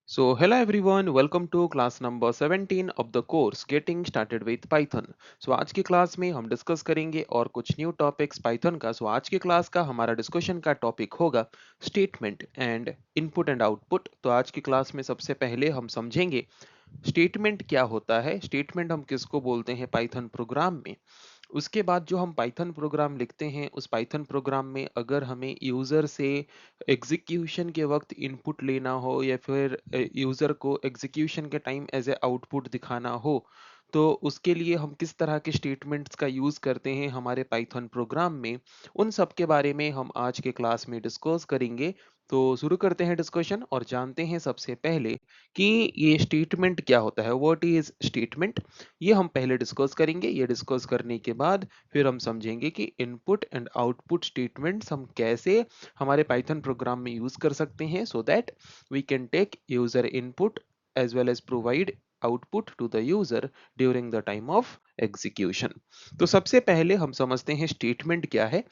Hello everyone, welcome to class number 17 of the course Getting Started with Python. आज की class में हम discuss करेंगे और कुछ न्यू टॉपिक्स पाइथन का। आज की क्लास का हमारा डिस्कशन का टॉपिक होगा statement and input and output. तो आज की क्लास में सबसे पहले हम समझेंगे स्टेटमेंट क्या होता है, स्टेटमेंट हम किसको बोलते हैं पाइथन प्रोग्राम में। उसके बाद जो हम पाइथन प्रोग्राम लिखते हैं उस पाइथन प्रोग्राम में अगर हमें यूज़र से एग्जीक्यूशन के वक्त इनपुट लेना हो या फिर यूज़र को एग्जीक्यूशन के टाइम एज ए आउटपुट दिखाना हो, तो उसके लिए हम किस तरह के स्टेटमेंट्स का यूज़ करते हैं हमारे पाइथन प्रोग्राम में, उन सब के बारे में हम आज के क्लास में डिस्कस करेंगे। तो शुरू करते हैं डिस्कशन और जानते हैं सबसे पहले कि ये स्टेटमेंट क्या होता है, व्हाट इज स्टेटमेंट। ये हम पहले डिस्कस करेंगे। ये डिस्कस करने के बाद फिर हम समझेंगे कि इनपुट एंड आउटपुट स्टेटमेंट्स हम कैसे हमारे पाइथन प्रोग्राम में यूज कर सकते हैं so that we can take user input as well as provide output to the user during the time of execution। तो सबसे पहले हम समझते हैं स्टेटमेंट क्या है।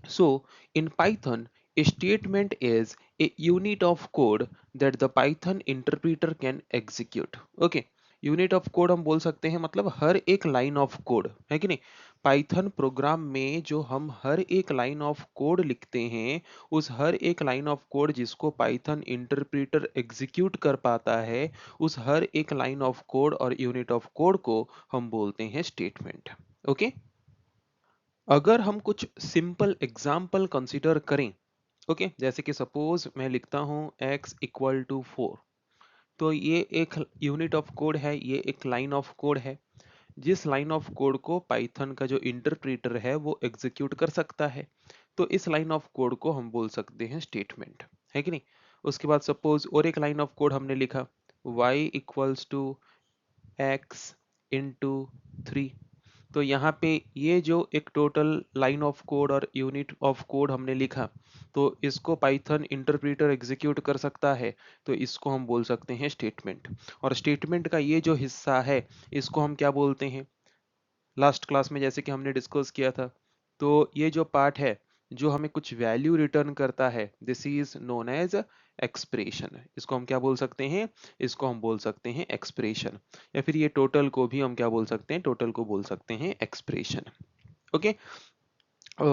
So, in Python, a statement is a unit of code that the Python interpreter can execute. Okay, unit of code हम बोल सकते हैं मतलब हर एक लाइन ऑफ कोड है कि नहीं। पाइथन प्रोग्राम में जो हम हर एक लाइन ऑफ कोड लिखते हैं, उस हर एक लाइन ऑफ कोड जिसको पाइथन इंटरप्रेटर एग्जीक्यूट कर पाता है, उस हर एक लाइन ऑफ कोड और यूनिट ऑफ कोड को हम बोलते हैं स्टेटमेंट। ओके, अगर हम कुछ सिंपल एग्जाम्पल कंसिडर करें, ओके जैसे कि सपोज मैं लिखता हूं x इक्वल टू 4। तो ये एक यूनिट ऑफ कोड है, ये एक लाइन ऑफ कोड है जिस लाइन ऑफ कोड को पाइथन का जो इंटरप्रेटर है वो एग्जीक्यूट कर सकता है। तो इस लाइन ऑफ कोड को हम बोल सकते हैं स्टेटमेंट, है कि नहीं। उसके बाद सपोज और एक लाइन ऑफ कोड हमने लिखा y equals to x into 3। तो यहाँ पे ये जो एक टोटल लाइन ऑफ कोड और यूनिट ऑफ कोड हमने लिखा, तो इसको पाइथन इंटरप्रेटर एग्जीक्यूट कर सकता है, तो इसको हम बोल सकते हैं स्टेटमेंट। और स्टेटमेंट का ये जो हिस्सा है इसको हम क्या बोलते हैं, लास्ट क्लास में जैसे कि हमने डिस्कस किया था, तो ये जो पार्ट है जो हमें कुछ वैल्यू रिटर्न करता है, this is known as expression. इसको हम क्या बोल सकते हैं, इसको हम बोल सकते हैं एक्सप्रेशन। या फिर ये टोटल को भी हम क्या बोल सकते हैं, टोटल को बोल सकते हैं expression. Okay,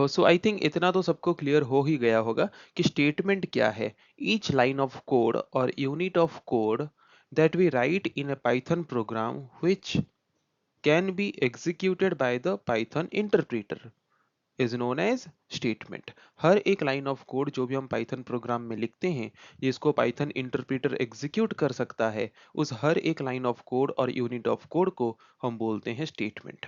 so I think इतना तो सबको क्लियर हो ही गया होगा कि स्टेटमेंट क्या है। ईच लाइन ऑफ कोड और unit of code that we write in a python program which can be executed by the python interpreter is known as statement। हर एक लाइन ऑफ कोड जो भी हम पाइथन प्रोग्राम में लिखते हैं जिसको Python interpreter execute कर सकता है, उस हर एक लाइन ऑफ कोड और यूनिट ऑफ कोड को हम बोलते हैं स्टेटमेंट।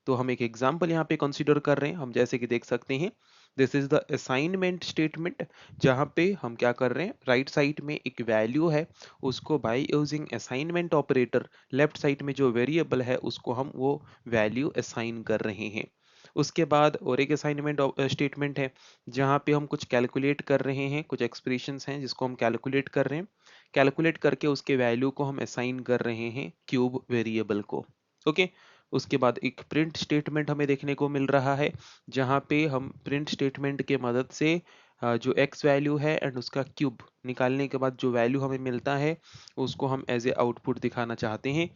तो हम एक एग्जांपल यहाँ पे कंसीडर कर रहे हैं, हम जैसे कि देख सकते हैं this is the assignment statement, जहाँ पे हम क्या कर रहे हैं, राइट साइड में एक वैल्यू है, उसको by using assignment operator left side में जो वेरिएबल है उसको हम वो वैल्यू असाइन कर रहे हैं। उसके बाद और एक असाइनमेंट स्टेटमेंट है जहाँ पे हम कुछ कैलकुलेट कर रहे हैं, कुछ एक्सप्रेशंस हैं जिसको हम कैलकुलेट कर रहे हैं, कैलकुलेट करके उसके वैल्यू को हम असाइन कर रहे हैं क्यूब वेरिएबल को। ओके, उसके बाद एक प्रिंट स्टेटमेंट हमें देखने को मिल रहा है जहाँ पे हम प्रिंट स्टेटमेंट के मदद से जो x वैल्यू है एंड उसका क्यूब निकालने के बाद जो वैल्यू हमें मिलता है उसको हम एज ए आउटपुट दिखाना चाहते हैं।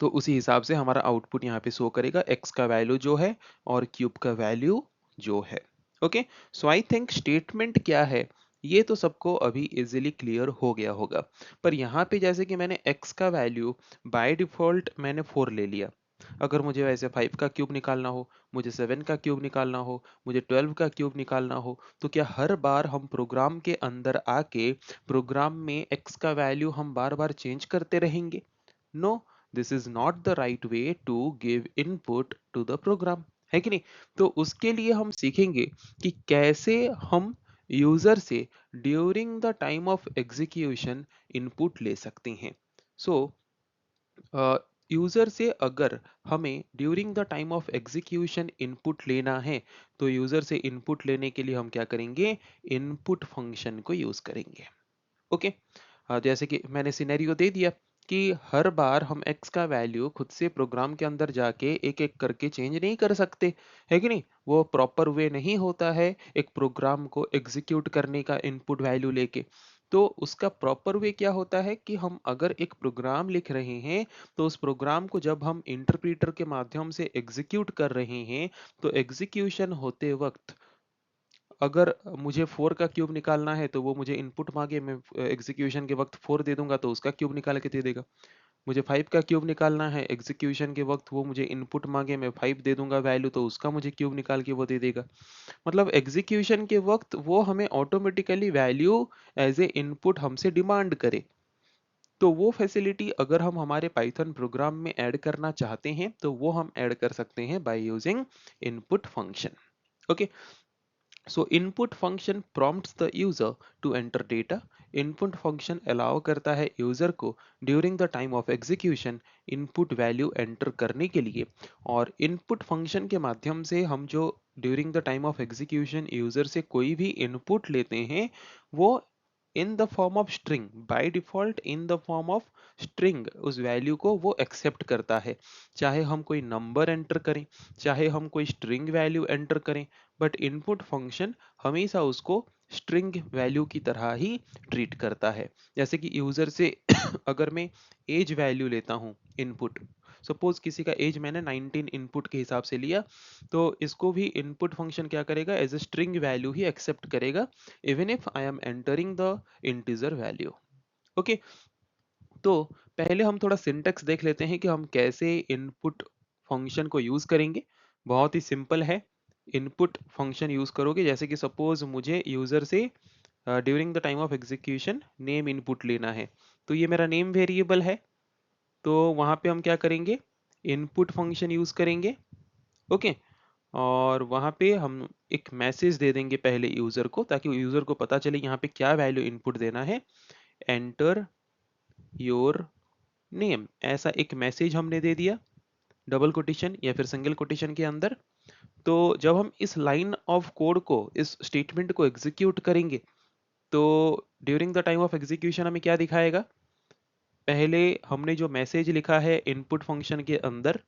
तो उसी हिसाब से हमारा आउटपुट यहाँ पे शो करेगा x का वैल्यू जो है और क्यूब का वैल्यू जो है। Okay, so I think statement क्या है ये तो सबको अभी इजीली क्लियर हो गया होगा। पर यहाँ पे जैसे कि मैंने x का वैल्यू बाय डिफॉल्ट मैंने 4 ले लिया। अगर मुझे वैसे 5 का क्यूब निकालना हो, मुझे 7 का क्यूब निकालना हो, मुझे 12 का क्यूब निकालना हो, तो क्या हर बार हम प्रोग्राम के अंदर आके प्रोग्राम में x का वैल्यू हम बार बार चेंज करते रहेंगे? No, this is not the right way to give input to the program, है कि नहीं। तो उसके लिए हम सीखेंगे कि कैसे हम यूजर से during the time of execution input ले सकते हैं। सो यूजर से अगर हमें during the time of execution input लेना है, तो यूजर से इनपुट लेने के लिए हम क्या करेंगे, इनपुट फंक्शन को यूज करेंगे। ओके, जैसे कि मैंने सिनेरियो दे दिया कि हर बार हम x का वैल्यू खुद से प्रोग्राम के अंदर जाके एक एक करके चेंज नहीं कर सकते, है कि नहीं। वो प्रॉपर वे नहीं होता है एक प्रोग्राम को एग्जीक्यूट करने का इनपुट वैल्यू लेके। तो उसका प्रॉपर वे क्या होता है कि हम अगर एक प्रोग्राम लिख रहे हैं तो उस प्रोग्राम को जब हम इंटरप्रीटर के माध्यम से एग्जीक्यूट कर रहे हैं तो एग्जीक्यूशन होते वक्त अगर मुझे 4 का क्यूब निकालना है तो वो मुझे इनपुट मांगे, मैं एग्जीक्यूशन के वक्त 4 दे दूंगा तो उसका क्यूब निकाल के दे देगा। मुझे 5 का क्यूब निकालना है, एग्जीक्यूशन के वक्त वो मुझे इनपुट मांगे, मैं 5 दे दूंगा वैल्यू तो उसका मुझे क्यूब निकाल के वो दे देगा। मतलब एग्जीक्यूशन के वक्त वो हमें automatically value as a input हमसे डिमांड करे। तो वो फैसिलिटी अगर हम हमारे पाइथन प्रोग्राम में ऐड करना चाहते हैं तो वो हम ऐड कर सकते हैं by using input function. Okay, so input function prompts the user to enter data. Input function allow करता है यूजर को during the time of execution input value enter करने के लिए। और इनपुट फंक्शन के माध्यम से हम जो during the time of execution user से कोई भी इनपुट लेते हैं वो in the form of string, by default in the form of string, उस वैल्यू को वो एक्सेप्ट करता है। चाहे हम कोई नंबर एंटर करें, चाहे हम कोई स्ट्रिंग वैल्यू एंटर करें, बट इनपुट फंक्शन हमेशा उसको स्ट्रिंग वैल्यू की तरह ही ट्रीट करता है। जैसे कि यूजर से अगर मैं एज वैल्यू लेता हूं इनपुट, सपोज किसी का एज मैंने 19 इनपुट के हिसाब से लिया, तो इसको भी इनपुट फंक्शन क्या करेगा, एज ए स्ट्रिंग वैल्यू ही एक्सेप्ट करेगा even if I am entering the integer value. Okay, तो पहले हम थोड़ा सिंटेक्स देख लेते हैं कि हम कैसे इनपुट फंक्शन को यूज करेंगे। बहुत ही सिंपल है। इनपुट फंक्शन यूज करोगे जैसे कि सपोज मुझे यूजर से during the time of execution name input लेना है, तो ये मेरा नेम वेरिएबल है। तो वहां पे हम क्या करेंगे, इनपुट फंक्शन यूज करेंगे। ओके, और वहां पे हम एक मैसेज दे देंगे पहले यूजर को ताकि यूजर को पता चले यहाँ पे क्या वैल्यू इनपुट देना है। एंटर योर नेम, ऐसा एक मैसेज हमने दे दिया डबल कोटेशन या फिर सिंगल कोटेशन के अंदर। तो जब हम इस लाइन ऑफ कोड को, इस स्टेटमेंट को एग्जीक्यूट करेंगे तो during the time of execution हमें क्या दिखाएगा, पहले हमने जो मैसेज लिखा है इनपुट फंक्शन के अंदर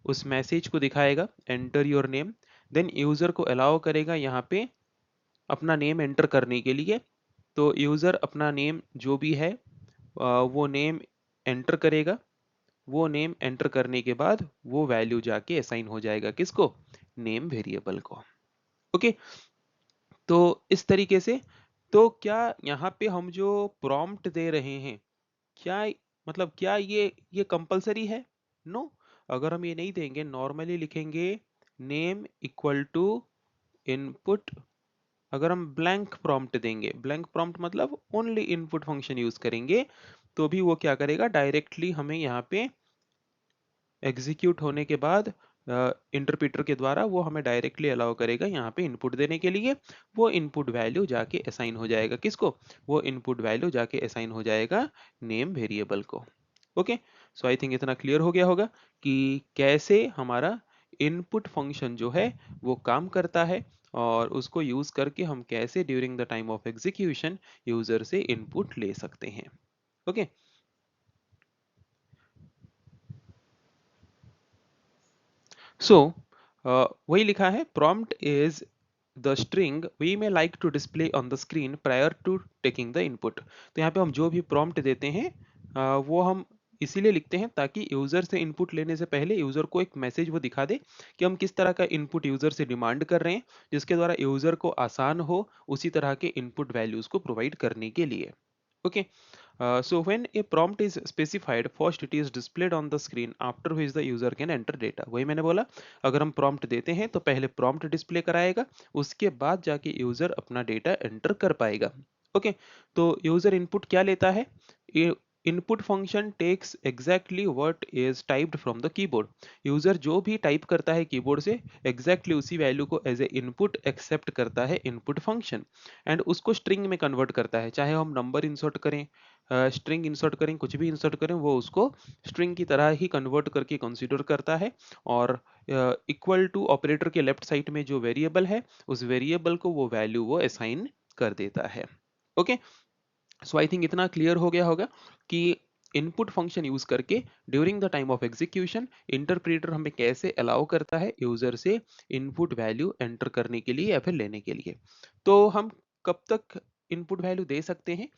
उस मैसेज को दिखाएगा enter your name. Then user को अलाउ करेगा यहाँ पे अपना नेम एंटर करने के लिए। तो यूजर अपना नेम जो भी है वो नेम एंटर करेगा। वो नेम एंटर करने के बाद वो वैल्यू जाके असाइन हो जाएगा किसको, नेम वेरिएबल को। ओके, तो इस तरीके से, तो क्या यहाँ पे हम जो प्रॉम्प्ट दे रहे हैं, क्या मतलब क्या ये कंपलसरी है? नो, अगर हम ये नहीं देंगे, नॉर्मली लिखेंगे नेम इक्वल टू इनपुट। अगर हम ब्लैंक प्रॉम्प्ट देंगे, ब्लैंक प्रॉम्प्ट मतलब ओनली इनपुट फंक्शन यूज करेंगे, तो भी वो क्या करेगा, डायरेक्टली हमें यहाँ पे एग्जीक्यूट होने के बाद इंटरप्रेटर के द्वारा वो हमें डायरेक्टली अलाउ करेगा यहाँ पे इनपुट देने के लिए। वो इनपुट वैल्यू जाके असाइन हो जाएगा किसको, वो इनपुट वैल्यू जाके असाइन हो जाएगा नेम वेरिएबल को। ओके, सो आई थिंक इतना क्लियर हो गया होगा कि कैसे हमारा इनपुट फंक्शन जो है वो काम करता है और उसको यूज करके हम कैसे during the time of execution user से इनपुट ले सकते हैं। ओके, सो वही लिखा है, prompt is the string we may like to display on the screen prior to taking the input। तो यहाँ पे हम जो भी prompt देते हैं वो हम इसीलिए लिखते हैं ताकि यूजर से इनपुट लेने से पहले यूजर को एक मैसेज वो दिखा दे कि हम किस तरह का इनपुट यूजर से डिमांड कर रहे हैं, जिसके द्वारा यूजर को आसान हो उसी तरह के इनपुट वैल्यूज को प्रोवाइड करने के लिए। Okay, so when a prompt is specified, first it is displayed on the screen after which the user can enter data। वही मैंने बोला, अगर हम prompt देते हैं तो पहले prompt डिस्प्ले कराएगा, उसके बाद जाके यूजर अपना डेटा एंटर कर पाएगा। ओके, तो यूजर इनपुट क्या लेता है, input function takes exactly what is typed from the keyboard. User जो भी टाइप करता है कीबोर्ड से एग्जैक्टली उसी वैल्यू को एज ए इनपुट एक्सेप्ट करता है इनपुट फंक्शन, एंड उसको स्ट्रिंग में कन्वर्ट करता है। चाहे हम नंबर इंसर्ट करें, स्ट्रिंग इंसर्ट करें, कुछ भी इंसर्ट करें, वो उसको स्ट्रिंग की तरह ही कन्वर्ट करके कंसीडर करता है। और इक्वल टू ऑपरेटर के लेफ्ट साइड में जो वेरिएबल है उस वेरिएबल को वो वैल्यू वो असाइन कर देता है। ओके, सो आई थिंक इतना क्लियर हो गया होगा कि इनपुट फंक्शन यूज करके during the time of execution interpreter हमें कैसे अलाउ करता है यूजर से इनपुट वैल्यू एंटर करने के लिए या फिर लेने के लिए। तो हम कब तक इनपुट वैल्यू दे सकते हैं,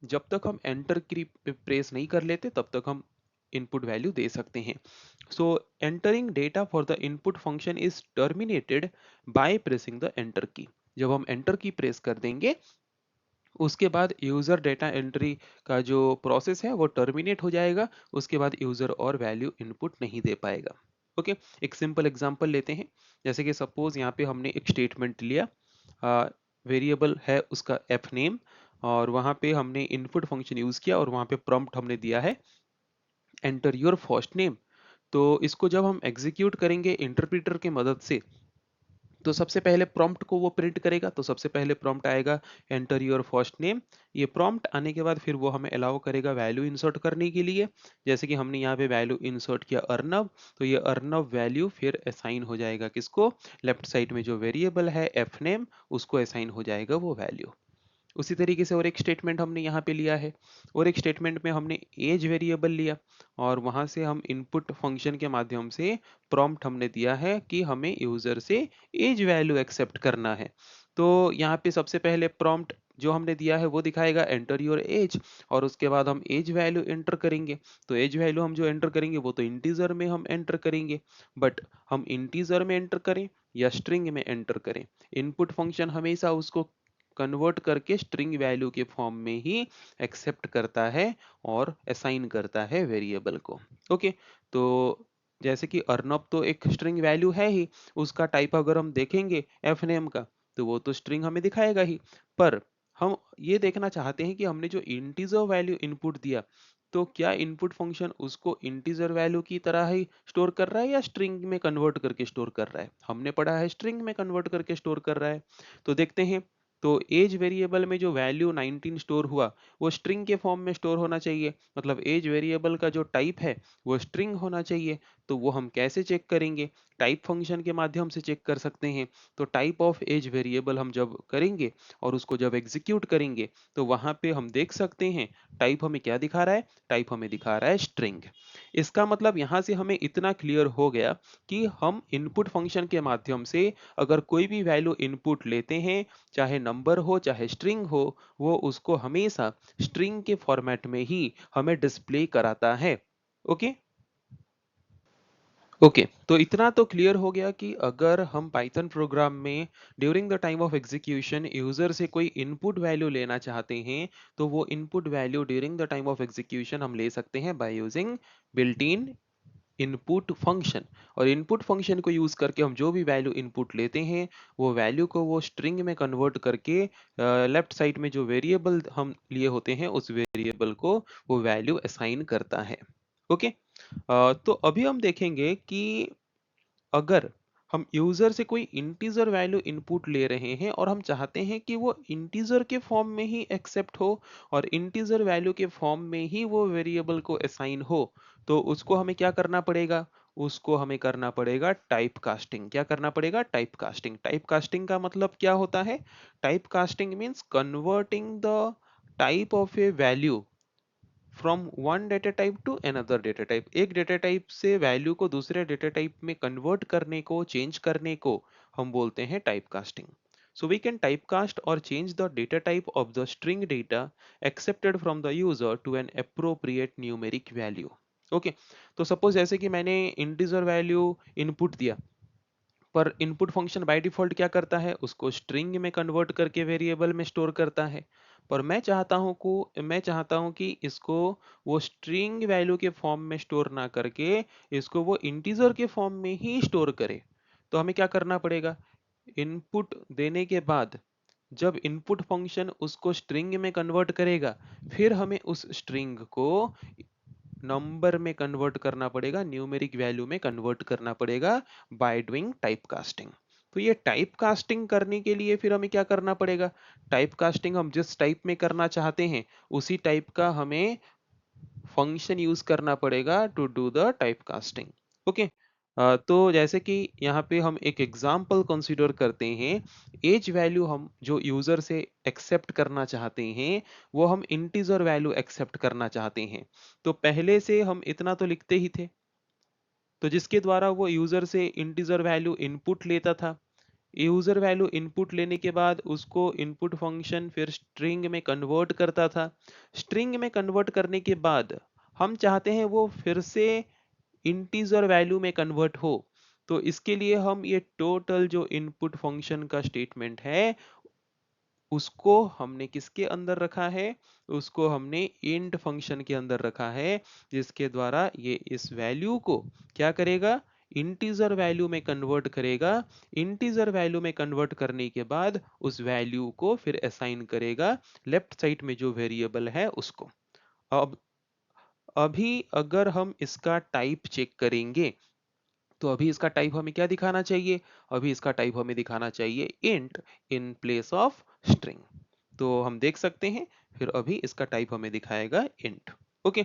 जब तक हम एंटर की प्रेस नहीं कर लेते तब तक हम इनपुट वैल्यू दे सकते हैं। So entering data for the input function is terminated by pressing the enter key. जब हम एंटर की प्रेस कर देंगे उसके बाद यूजर डेटा एंट्री का जो प्रोसेस है वो टर्मिनेट हो जाएगा। उसके बाद यूजर और वैल्यू इनपुट नहीं दे पाएगा। ओके, एक सिंपल एग्जांपल लेते हैं। जैसे कि सपोज यहाँ पे हमने एक स्टेटमेंट लिया, वेरिएबल है उसका एफ नेम, और वहाँ पे हमने इनपुट फंक्शन यूज किया और वहाँ पे प्रॉम्प्ट हमने दिया है एंटर योर फर्स्ट नेम। तो इसको जब हम एग्जीक्यूट करेंगे इंटरप्रेटर की मदद से, तो सबसे पहले प्रॉम्प्ट को वो प्रिंट करेगा। तो सबसे पहले प्रॉम्प्ट आएगा एंटर योर फर्स्ट नेम। ये प्रॉम्प्ट आने के बाद फिर वो हमें अलाउ करेगा वैल्यू इंसर्ट करने के लिए। जैसे कि हमने यहाँ पे वैल्यू इंसर्ट किया अर्नब, तो ये अर्नब वैल्यू फिर असाइन हो जाएगा किसको, लेफ्ट साइड में जो वेरिएबल है एफ नेम, उसको असाइन हो जाएगा वो वैल्यू। उसी तरीके से और एक स्टेटमेंट हमने यहाँ पे लिया है, और एक स्टेटमेंट में हमने एज वेरिएबल लिया, और वहां से हम इनपुट फंक्शन के माध्यम से प्रॉम्प्ट हमने दिया है कि हमें यूजर से एज वैल्यू एक्सेप्ट करना है। तो यहाँ पे सबसे पहले प्रॉम्प्ट जो हमने दिया है वो दिखाएगा एंटर योर एज, और उसके बाद हम एज वैल्यू एंटर करेंगे। तो एज वैल्यू हम जो एंटर करेंगे वो तो इंटीजर में हम एंटर करेंगे, बट हम इंटीजर में एंटर करें या स्ट्रिंग में एंटर करें, इनपुट फंक्शन हमेशा उसको कन्वर्ट करके स्ट्रिंग वैल्यू के फॉर्म में ही एक्सेप्ट करता है और असाइन करता है वेरिएबल को। ओके, तो जैसे कि अर्नब तो एक स्ट्रिंग वैल्यू है ही, उसका टाइप अगर हम देखेंगे एफ नेम का, तो वो तो स्ट्रिंग हमें दिखाएगा ही। पर हम ये देखना चाहते हैं कि हमने जो इंटीजर वैल्यू इनपुट दिया, तो क्या इनपुट फंक्शन उसको इंटीजर वैल्यू की तरह ही स्टोर कर रहा है या स्ट्रिंग में कन्वर्ट करके स्टोर कर रहा है। हमने पढ़ा है स्ट्रिंग में कन्वर्ट करके स्टोर कर रहा है। तो देखते हैं, तो एज वेरिएबल में जो वैल्यू 19 स्टोर हुआ वो स्ट्रिंग के फॉर्म में स्टोर होना चाहिए, मतलब एज वेरिएबल का जो टाइप है वो स्ट्रिंग होना चाहिए। तो वो हम कैसे चेक करेंगे, टाइप फंक्शन के माध्यम से चेक कर सकते हैं। तो टाइप ऑफ एज वेरिएबल हम जब करेंगे और उसको जब एग्जीक्यूट करेंगे, तो वहां पे हम देख सकते हैं टाइप हमें क्या दिखा रहा है, टाइप हमें दिखा रहा है स्ट्रिंग। इसका मतलब यहां से हमें इतना क्लियर हो गया कि हम इनपुट फंक्शन के माध्यम से अगर कोई भी वैल्यू इनपुट लेते हैं, चाहे नंबर हो चाहे स्ट्रिंग हो, वो उसको हमेशा स्ट्रिंग के फॉर्मेट में ही हमें डिस्प्ले कराता है। ओके, ओके, तो इतना तो क्लियर हो गया कि अगर हम पाइथन प्रोग्राम में during the time of execution user से कोई इनपुट वैल्यू लेना चाहते हैं, तो वो input value during the time of execution हम ले सकते हैं by using built in input function. और इनपुट फंक्शन को यूज करके हम जो भी वैल्यू इनपुट लेते हैं, वो वैल्यू को वो स्ट्रिंग में कन्वर्ट करके लेफ्ट साइड में जो वेरिएबल हम लिए होते हैं उस वेरिएबल को वो वैल्यू असाइन करता है। ओके, तो अभी हम देखेंगे कि अगर हम यूजर से कोई इंटीजर वैल्यू इनपुट ले रहे हैं और हम चाहते हैं कि वो इंटीजर के फॉर्म में ही एक्सेप्ट हो और इंटीजर वैल्यू के फॉर्म में ही वो वेरिएबल को असाइन हो, तो उसको हमें क्या करना पड़ेगा, उसको हमें करना पड़ेगा टाइप कास्टिंग। क्या करना पड़ेगा, टाइप कास्टिंग। टाइप कास्टिंग का मतलब क्या होता है, type casting means converting the type of A value from one data type two another data type. एक डेटा टाइप से वैल्यू को दूसरे डेटा टाइप में कन्वर्ट करने को, चेंज करने को हम बोलते हैं type casting. So we can typecast or change the data type of the string data accepted from the user to an appropriate numeric value. Okay, तो सपोज जैसे कि मैंने इंटीजर वैल्यू इनपुट दिया, पर इनपुट फंक्शन बाय डिफॉल्ट क्या करता है, उसको स्ट्रिंग में कन्वर्ट करके वेरिएबल में स्टोर करता है। पर मैं चाहता हूं कि इसको वो स्ट्रिंग वैल्यू के फॉर्म में स्टोर ना करके इसको वो इंटीजर के फॉर्म में ही स्टोर करे। तो हमें क्या करना पड़ेगा, इनपुट देने के बाद जब इनपुट फंक्शन उसको स्ट्रिंग में कन्वर्ट करेगा, फिर हमें उस स्ट्रिंग को नंबर में कन्वर्ट करना पड़ेगा, न्यूमेरिक वैल्यू में कन्वर्ट करना पड़ेगा बाय डूइंग टाइप कास्टिंग। तो ये टाइप कास्टिंग करने के लिए फिर हमें क्या करना पड़ेगा, टाइप कास्टिंग हम जिस टाइप में करना चाहते हैं उसी टाइप का हमें फंक्शन यूज करना पड़ेगा to do the type casting. Okay, तो जैसे कि यहाँ पे हम एक एग्जाम्पल कंसीडर करते हैं। एज वैल्यू हम जो यूजर से एक्सेप्ट करना चाहते हैं वो हम इंटीजर वैल्यू एक्सेप्ट करना चाहते हैं। तो पहले से हम इतना तो लिखते ही थे, तो जिसके द्वारा वो यूजर से इंटीजर वैल्यू इनपुट लेता था, यूजर वैल्यू इनपुट लेने के बाद उसको इनपुट फंक्शन फिर स्ट्रिंग में कन्वर्ट करता था। स्ट्रिंग में कन्वर्ट करने के बाद हम चाहते हैं वो फिर से इंटीजर वैल्यू में कन्वर्ट हो। तो इसके लिए हम ये टोटल जो इनपुट फंक्शन का स्टेटमेंट है उसको हमने किसके अंदर रखा है, उसको हमने इंट फंक्शन के अंदर रखा है, जिसके द्वारा ये इस वैल्यू को क्या करेगा, इंटीजर वैल्यू में कन्वर्ट करेगा। इंटीजर वैल्यू में कन्वर्ट करने के बाद उस वैल्यू को फिर असाइन करेगा लेफ्ट साइड में जो वेरिएबल है उसको। अब अभी अगर हम इसका टाइप चेक करेंगे तो अभी इसका टाइप हमें क्या दिखाना चाहिए, अभी इसका टाइप हमें दिखाना चाहिए int in place of string. तो हम देख सकते हैं फिर अभी इसका टाइप हमें दिखाएगा इंट। ओके,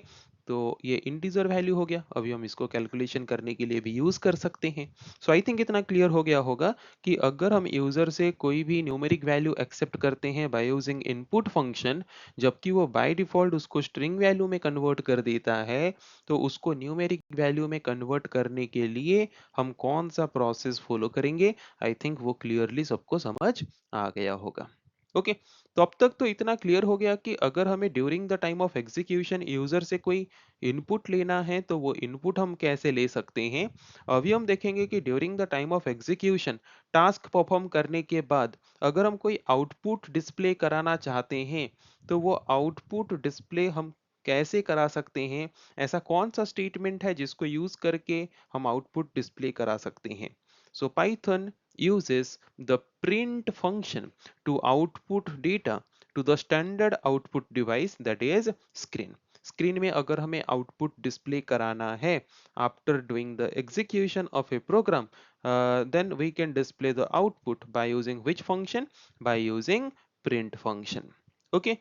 तो ये इंटीजर वैल्यू हो गया, अभी हम इसको कैलकुलेशन करने के लिए भी यूज कर सकते हैं। सो आई थिंक इतना क्लियर हो गया होगा कि अगर हम यूजर से कोई भी न्यूमेरिक वैल्यू एक्सेप्ट करते हैं बाय यूजिंग इनपुट फंक्शन, जबकि वो बाय डिफॉल्ट उसको स्ट्रिंग वैल्यू में कन्वर्ट कर देता है, तो उसको न्यूमेरिक वैल्यू में कन्वर्ट करने के लिए हम कौन सा प्रोसेस फॉलो करेंगे, आई थिंक वो क्लियरली सबको समझ आ गया होगा। ओके, तो अब तक तो इतना क्लियर हो गया कि अगर हमें during the time of execution user से कोई इनपुट लेना है तो वो इनपुट हम कैसे ले सकते हैं। अभी हम देखेंगे कि during the time of execution task perform करने के बाद अगर हम कोई आउटपुट डिस्प्ले कराना चाहते हैं तो वो आउटपुट डिस्प्ले हम कैसे करा सकते हैं, ऐसा कौन सा स्टेटमेंट है जिसको यूज करके हम आउटपुट डिस्प्ले करा सकते हैं। सो Python uses the print function to output data to the standard output device, that is screen. Screen में अगर हमें आउटपुट डिस्प्ले कराना है after doing the execution of a program, then we can display the output by using which function, by using print function. Okay,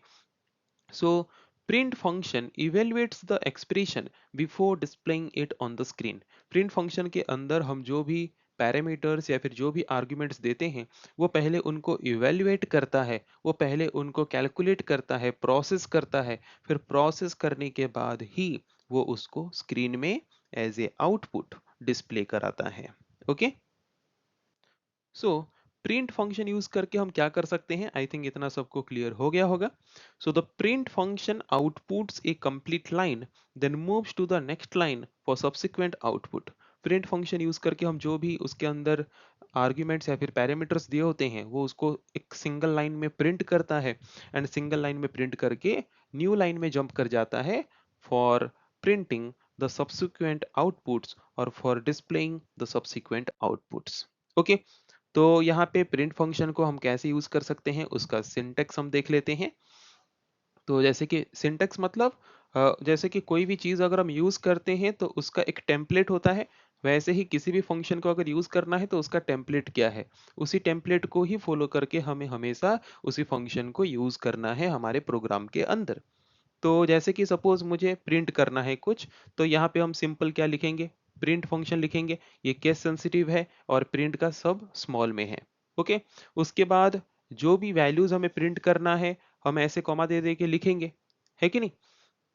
so print function evaluates the expression before displaying it on the screen. print function के अंदर हम जो भी parameters या फिर जो भी arguments देते हैं वो पहले उनको इवेल्युएट करता है, वो पहले उनको कैलकुलेट करता है, प्रोसेस करता है, फिर प्रोसेस करने के बाद ही वो उसको स्क्रीन में एज ए आउटपुट डिस्प्ले कराता है। Okay, so print function use करके हम क्या कर सकते हैं, आई थिंक इतना सबको क्लियर हो गया होगा। So the print function outputs a complete line then moves to the next line for subsequent output. Print function use करके हम जो भी उसके अंदर आर्ग्यूमेंट्स या फिर पैरामीटर्स दिए होते हैं वो उसको एक सिंगल लाइन में प्रिंट करता है, एंड सिंगल लाइन में प्रिंट करके न्यू लाइन में जंप कर जाता है for printing the subsequent outputs और for displaying the subsequent outputs. Okay, तो यहाँ पे प्रिंट फंक्शन को हम कैसे यूज कर सकते हैं उसका सिंटेक्स हम देख लेते हैं। तो जैसे कि सिंटेक्स मतलब जैसे कि कोई भी चीज अगर हम यूज करते हैं तो उसका एक टेम्पलेट होता है, वैसे ही किसी भी फंक्शन को अगर यूज करना है तो उसका टेम्पलेट क्या है, उसी टेम्पलेट को ही फॉलो करके हमें हमेशा उसी फंक्शन को यूज करना है हमारे प्रोग्राम के अंदर। तो जैसे कि सपोज मुझे प्रिंट करना है कुछ, तो यहाँ पे हम सिंपल क्या लिखेंगे, प्रिंट फंक्शन लिखेंगे, ये केस सेंसिटिव है और प्रिंट का सब स्मॉल में है। ओके, उसके बाद जो भी वैल्यूज हमें प्रिंट करना है हम ऐसे कॉमा दे दे के लिखेंगे, है कि नहीं।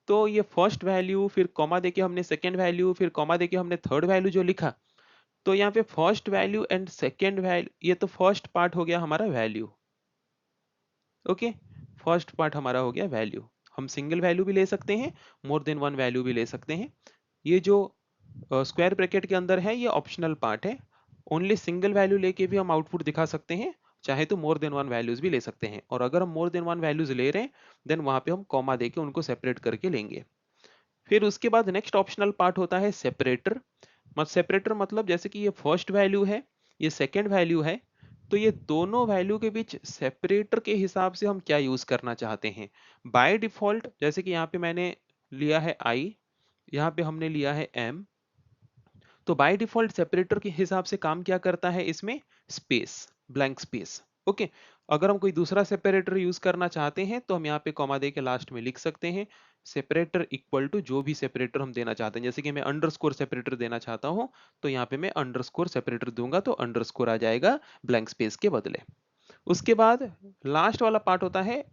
तो ये फर्स्ट वैल्यू फिर कॉमा देके हमने सेकेंड वैल्यू फिर कॉमा देके हमने थर्ड वैल्यू जो लिखा, तो यहाँ पे first value and second value, ये तो फर्स्ट पार्ट हो गया हमारा वैल्यू। ओके, फर्स्ट पार्ट हमारा हो गया वैल्यू। हम सिंगल वैल्यू भी ले सकते हैं, मोर देन वन वैल्यू भी ले सकते हैं। ये जो स्क्वायर ब्रैकेट के अंदर है ये ऑप्शनल पार्ट है, ओनली सिंगल वैल्यू लेके भी हम आउटपुट दिखा सकते हैं, चाहे तो मोर देन वन वैल्यूज भी ले सकते हैं। और अगर हम मोर देन वन वैल्यूज ले रहे हैं देन वहां पे हम कॉमा देके उनको सेपरेट करके लेंगे। फिर उसके बाद नेक्स्ट ऑप्शनल पार्ट होता है सेपरेटर। सेपरेटर मतलब जैसे कि ये फर्स्ट वैल्यू है, ये सेकेंड वैल्यू है, तो ये दोनों वैल्यू के बीच सेपरेटर के हिसाब से हम क्या यूज करना चाहते हैं। बाय डिफॉल्ट जैसे कि यहाँ पे मैंने लिया है आई, यहाँ पे हमने लिया है एम, तो बाय डिफॉल्ट सेपरेटर के हिसाब से काम क्या करता है इसमें, स्पेस, ब्लैंक स्पेस। ओके, अगर हम कोई दूसरा सेपरेटर यूज करना चाहते हैं तो हम यहाँ पे कॉमा दे के लास्ट में लिख सकते हैं सेपरेटर इक्वल टू जो भी सेपरेटर हम देना चाहते हैं। जैसे कि मैं अंडरस्कोर सेपरेटर देना चाहता हूँ तो यहाँ पे मैं अंडरस्कोर सेपरेटर दूंगा तो अंडरस्कोर आ जाएगा ब्लैंक स्पेस के बदले। उसके बाद लास्ट वाला पार्ट होता है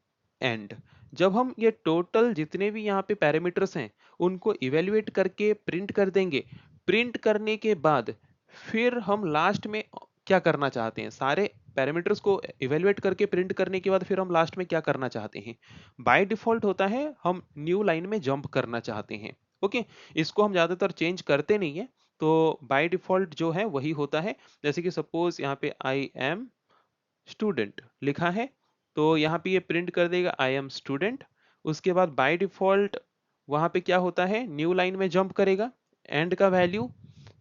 एंड। जब हम ये टोटल जितने भी यहाँ पे पैरामीटर्स हैं उनको इवेल्युएट करके प्रिंट कर देंगे, प्रिंट करने के बाद फिर हम लास्ट में क्या करना चाहते हैं, सारे पैरामीटर्स को इवेलुएट करके प्रिंट करने के बाद फिर हम लास्ट में क्या करना चाहते हैं। बाय डिफॉल्ट होता है हम न्यू लाइन में जंप करना चाहते हैं। ओके, इसको हम ज्यादातर चेंज करते नहीं है, तो बाय डिफॉल्ट जो है वही होता है। जैसे कि सपोज यहाँ पे आई एम स्टूडेंट लिखा है, तो यहाँ पे ये प्रिंट कर देगा आई एम स्टूडेंट। उसके बाद बाय डिफॉल्ट वहां पे क्या होता है, न्यू लाइन में जंप करेगा एंड का वैल्यू,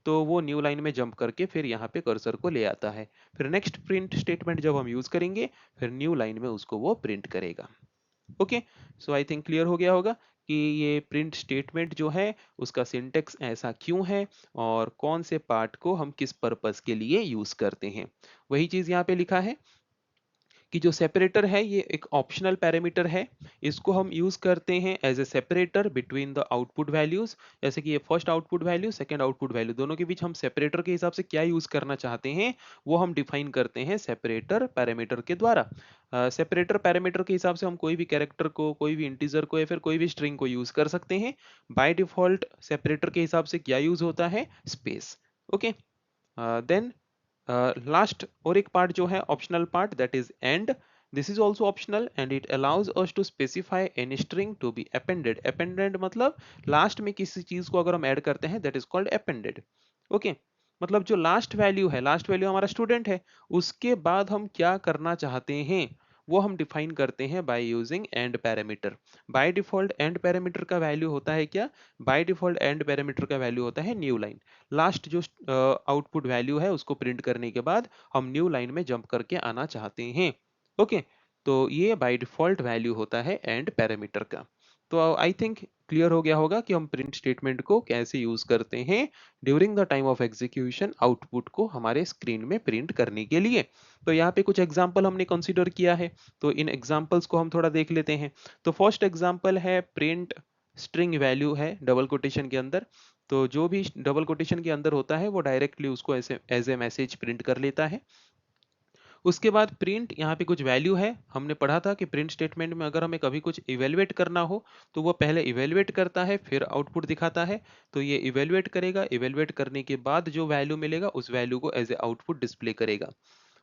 तो वो न्यू लाइन में जंप करके फिर यहाँ पे कर्सर को ले आता है। फिर नेक्स्ट प्रिंट स्टेटमेंट जब हम यूज करेंगे, फिर न्यू लाइन में उसको वो प्रिंट करेगा। Okay, so I think clear हो गया होगा कि ये प्रिंट स्टेटमेंट जो है उसका सिंटेक्स ऐसा क्यों है और कौन से पार्ट को हम किस पर्पस के लिए यूज करते हैं। वही चीज यहाँ पे लिखा है कि जो सेपरेटर है ये एक ऑप्शनल पैरामीटर है, इसको हम यूज करते हैं as a separator between the output values. जैसे कि ये first output value second output value दोनों के बीच हम सेपरेटर के हिसाब से क्या यूज करना चाहते हैं, वो हम डिफाइन करते हैं सेपरेटर पैरामीटर के द्वारा। सेपरेटर पैरामीटर के हिसाब से हम कोई भी कैरेक्टर को, कोई भी इंटीजर को या फिर कोई भी स्ट्रिंग को यूज कर सकते हैं। बाय डिफॉल्ट सेपरेटर के हिसाब से क्या यूज होता है, स्पेस। ओके, देन लास्ट और एक पार्ट जो है optional part, that is end. This is also optional and it allows us to specify any string to be appended. Appended मतलब लास्ट में किसी चीज को अगर हम ऐड करते हैं, that is called appended. Okay, मतलब जो लास्ट वैल्यू है, लास्ट वैल्यू हमारा स्टूडेंट है, उसके बाद हम क्या करना चाहते हैं वो हम डिफाइन करते हैं by using and parameter. By default and parameter का वैल्यू होता है क्या, बाय डिफॉल्ट एंड पैरामीटर का वैल्यू होता है न्यू लाइन। लास्ट जो आउटपुट वैल्यू है उसको प्रिंट करने के बाद हम न्यू लाइन में जंप करके आना चाहते हैं। ओके, तो ये बाय डिफॉल्ट वैल्यू होता है एंड पैरामीटर का। तो आई थिंक क्लियर हो गया होगा कि हम प्रिंट स्टेटमेंट को कैसे यूज करते हैं during the time of execution output को हमारे स्क्रीन में प्रिंट करने के लिए। तो यहाँ पे कुछ एग्जांपल हमने कंसीडर किया है, तो इन एग्जांपल्स को हम थोड़ा देख लेते हैं। तो फर्स्ट एग्जांपल है प्रिंट स्ट्रिंग वैल्यू है डबल कोटेशन के अंदर। तो जो भी डबल कोटेशन के अंदर होता है वो डायरेक्टली उसको ऐसे एज ए मैसेज प्रिंट कर लेता है। उसके बाद प्रिंट, यहाँ पे कुछ वैल्यू है, हमने पढ़ा था कि प्रिंट स्टेटमेंट में अगर हमें कभी कुछ इवेलुएट करना हो तो वो पहले इवेलुएट करता है फिर आउटपुट दिखाता है। तो ये इवेलुएट करेगा, इवेलुएट करने के बाद जो वैल्यू मिलेगा उस वैल्यू को एज ए आउटपुट डिस्प्ले करेगा।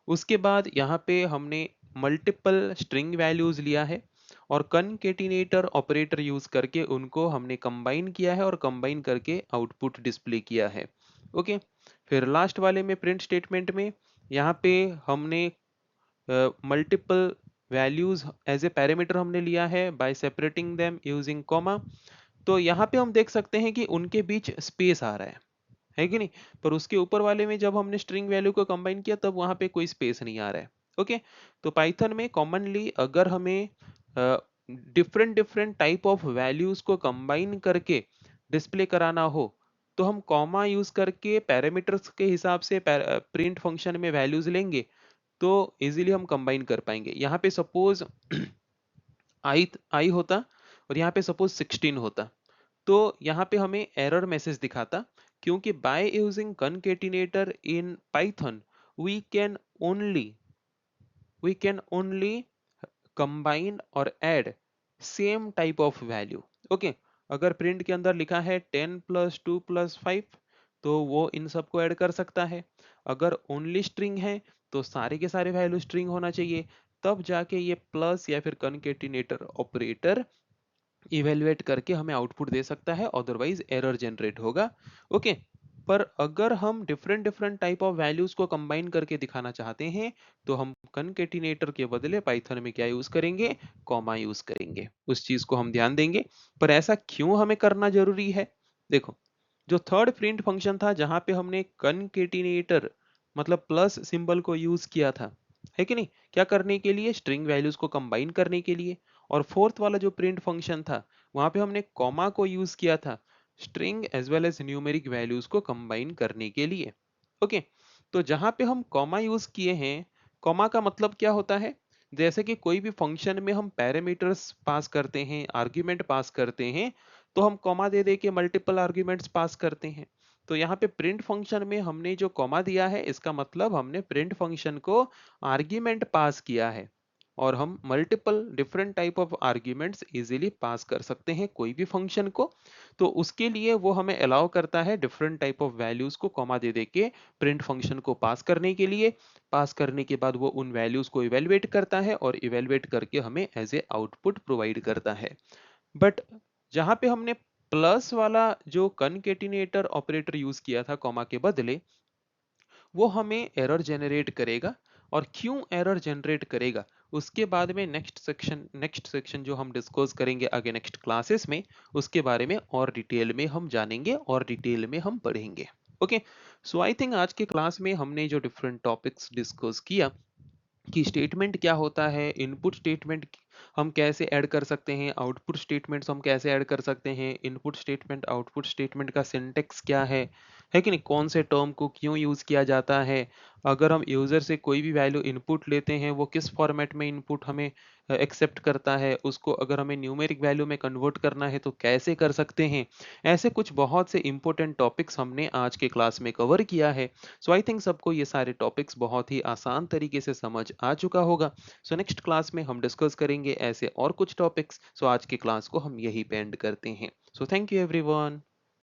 उसके बाद यहाँ पे हमने मल्टीपल स्ट्रिंग वैल्यूज लिया है और कनकेटिनेटर ऑपरेटर यूज करके उनको हमने कंबाइन किया है और कंबाइन करके आउटपुट डिस्प्ले किया है। ओके, फिर लास्ट वाले में प्रिंट स्टेटमेंट में यहाँ पे हमने multiple values as a parameter हमने लिया है by separating them using comma. तो यहाँ पे हम देख सकते हैं कि उनके बीच स्पेस आ रहा है कि नहीं, पर उसके ऊपर वाले में जब हमने स्ट्रिंग वैल्यू को कंबाइन किया तब वहां पे कोई स्पेस नहीं आ रहा है। ओके, तो पाइथन में कॉमनली अगर हमें different different type of values को कंबाइन करके डिस्प्ले कराना हो तो हम कॉमा यूज करके पैरामीटर्स के हिसाब से प्रिंट फंक्शन में वैल्यूज लेंगे, तो इजीली हम कंबाइन कर पाएंगे। यहाँ पे सपोज आई होता और यहाँ पे सपोज 16 होता, तो यहाँ पे हमें एरर मैसेज दिखाता, क्योंकि by using concatenator in Python we can only we can only combine और add same type of value. Okay, अगर प्रिंट के अंदर लिखा है 10 + 2 + 5, तो वो इन सबको ऐड कर सकता है। अगर ओनली स्ट्रिंग है तो सारे के सारे वैल्यू स्ट्रिंग होना चाहिए, तब जाके ये प्लस या फिर कनकेटिनेटर ऑपरेटर इवेलुएट करके हमें आउटपुट दे सकता है, अदरवाइज एरर जनरेट होगा। ओके, पर अगर हम different different type of values को कंबाइन करके दिखाना चाहते हैं तो हम कनकेटिनेटर के बदले पाइथन में क्या यूज करेंगे, कॉमा यूज करेंगे। उस चीज को हम ध्यान देंगे। पर ऐसा क्यों हमें करना जरूरी है, देखो, जो थर्ड प्रिंट फंक्शन था जहां पे हमने कनकेटिनेटर मतलब प्लस सिंबल को यूज किया था, है कि नहीं, क्या करने के लिए, स्ट्रिंग वैल्यूज को कंबाइन करने के लिए। और फोर्थ वाला जो प्रिंट फंक्शन था वहां पे हमने कॉमा को यूज किया था string as well as numeric values को कंबाइन करने के लिए। ओके, तो जहां पे हम कॉमा यूज किए हैं, कॉमा का मतलब क्या होता है, जैसे कि कोई भी फंक्शन में हम पैरामीटर्स पास करते हैं, आर्ग्यूमेंट पास करते हैं, तो हम कॉमा दे दे के मल्टीपल आर्ग्यूमेंट्स पास करते हैं। तो यहाँ पे प्रिंट फंक्शन में हमने जो कॉमा दिया है इसका मतलब हमने प्रिंट फंक्शन को आर्ग्यूमेंट पास किया है। और हम multiple different type of arguments easily pass कर सकते हैं कोई भी फंक्शन को। तो उसके लिए वो हमें अलाउ करता है डिफरेंट टाइप ऑफ वैल्यूज को कॉमा दे दे के प्रिंट फंक्शन को पास करने के लिए। पास करने के बाद वो उन वैल्यूज को इवेलुएट करता है और इवेलुएट करके हमें एज ए आउटपुट प्रोवाइड करता है। बट जहां पे हमने प्लस वाला जो कनकेटिनेटर ऑपरेटर यूज किया था कॉमा के बदले, वो हमें एरर जनरेट करेगा। और क्यों एरर जनरेट करेगा उसके बाद में नेक्स्ट सेक्शन जो हम डिस्कस करेंगे आगे नेक्स्ट क्लासेस में, उसके बारे में और डिटेल में हम जानेंगे और डिटेल में हम पढ़ेंगे। ओके, सो आई थिंक आज के क्लास में हमने जो डिफरेंट टॉपिक्स डिस्कस किया कि स्टेटमेंट क्या होता है, इनपुट स्टेटमेंट हम कैसे ऐड कर सकते हैं, आउटपुट स्टेटमेंट्स हम कैसे ऐड कर सकते हैं, इनपुट स्टेटमेंट आउटपुट स्टेटमेंट का सिंटेक्स क्या है कि नहीं, कौन से टर्म को क्यों यूज किया जाता है, अगर हम यूजर से कोई भी वैल्यू इनपुट लेते हैं वो किस फॉर्मेट में इनपुट हमें एक्सेप्ट करता है, उसको अगर हमें न्यूमेरिक वैल्यू में कन्वर्ट करना है तो कैसे कर सकते हैं। ऐसे कुछ बहुत से इंपॉर्टेंट टॉपिक्स हमने आज के क्लास में कवर किया है। सो आई थिंक सबको ये सारे टॉपिक्स बहुत ही आसान तरीके से समझ आ चुका होगा। सो नेक्स्ट क्लास में हम डिस्कस करेंगे ऐसे और कुछ टॉपिक्स। सो आज के क्लास को हम यही पे एंड करते हैं। So thank you everyone.